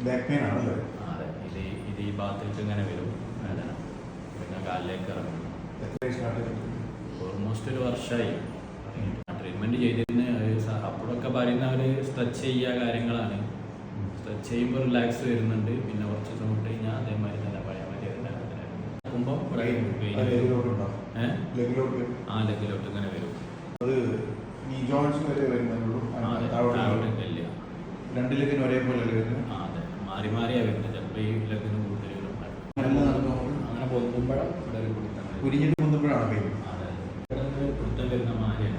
Back pain ആണല്ലേ? അതെ, ഇത് ഈ ഭാഗത്തേക്ക് ഇങ്ങനെ വരും വേദന, പിന്നെ കാലിലേക്ക് ഇറങ്ങും. ഓൾമോസ്റ്റ് ഒരു വർഷമായി ട്രീറ്റ്മെൻറ്റ് ചെയ്തിരുന്ന. അപ്പോഴൊക്കെ പറയുന്ന അവർ സ്ട്രെച്ച് ചെയ്യുക കാര്യങ്ങളാണ്. സ്ട്രെച്ച് ചെയ്യുമ്പോൾ റിലാക്സ് വരുന്നുണ്ട്. പിന്നെ കുറച്ച് ദിവസം വിട്ട് കഴിഞ്ഞാൽ അതേമാതിരി തന്നെ പഴയ മാതിരി നോക്കുമ്പോൾ ലെഗിലോട്ട് ഇങ്ങനെ വരും. അത് ഈ ജോയിൻസ് വരെ വരുന്നുള്ളൂ. രണ്ട് ലെഗിന് ഒരേപോലെ വരുന്നത്? അതെ, മാറി മാറിയാണ് വരുന്നത്. ചിലപ്പോൾ ഈ ലെഗിന് കൂടുതൽ വരും. അങ്ങനെ പൊന്തുമ്പോഴാണ് ഇവിടെ ഒരു പിടുത്തം. കുരിഞ്ഞിട്ട് പൊന്തുമ്പോഴാണ് പെയിൻ? അതെ, ഇവിടെ പിടുത്തം വരുന്ന മാറിയാണ്.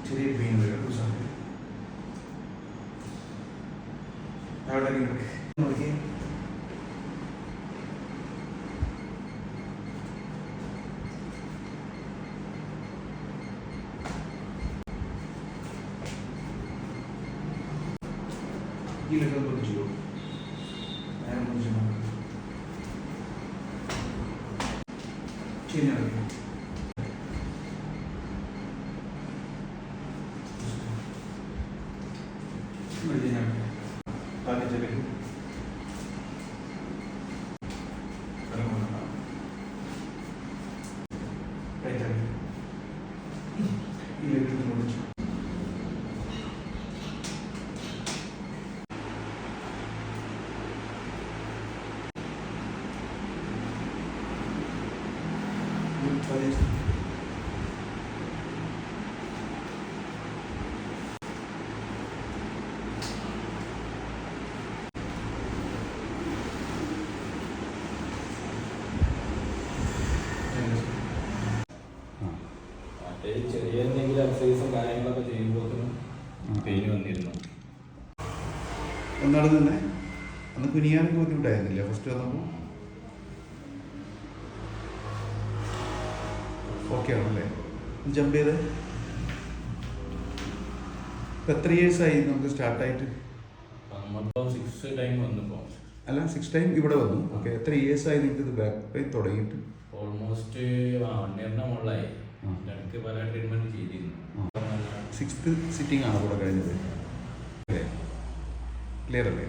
ചെറിയ പെയിൻ വരും. അവിടെ നോക്കി ഈ ലക്കം പൊടിച്ചു ശരിയാണ്. ചെറിയ എന്തെങ്കിലും എക്സസൈസും കാര്യങ്ങളൊക്കെ ചെയ്യുമ്പോഴത്തേനും പെയിൻ വന്നിരുന്നു. ഒന്നാട് തന്നെ അന്ന് കുനിയാനൊക്കെ ബുദ്ധിമുട്ടായിരുന്നില്ല ഫസ്റ്റ് വന്നപ്പോൾ? ഓക്കെ ആണല്ലേ? ജമ്പ് ചെയ്ത് ഇപ്പം എത്ര ഇയേഴ്സായി നമുക്ക് സ്റ്റാർട്ടായിട്ട്? നമ്മളിപ്പോൾ 6 ടൈം വന്നപ്പോൾ. അല്ല, 6 ടൈം ഇവിടെ വന്നു. ഓക്കെ, എത്ര ഇയേഴ്സായി നിങ്ങൾക്ക് ഇത് ബാക്ക് പെയിൻ തുടങ്ങിയിട്ട്? ഓൾമോസ്റ്റ് 1 ഇയറിന് മുകളിലായി. എനിക്ക് പല ട്രീറ്റ്മെൻറ്റ് ചെയ്തിരുന്നു. 6th സിറ്റിംഗ് ആണ് ഇവിടെ കഴിഞ്ഞത്. ക്ലിയർ അല്ലേ?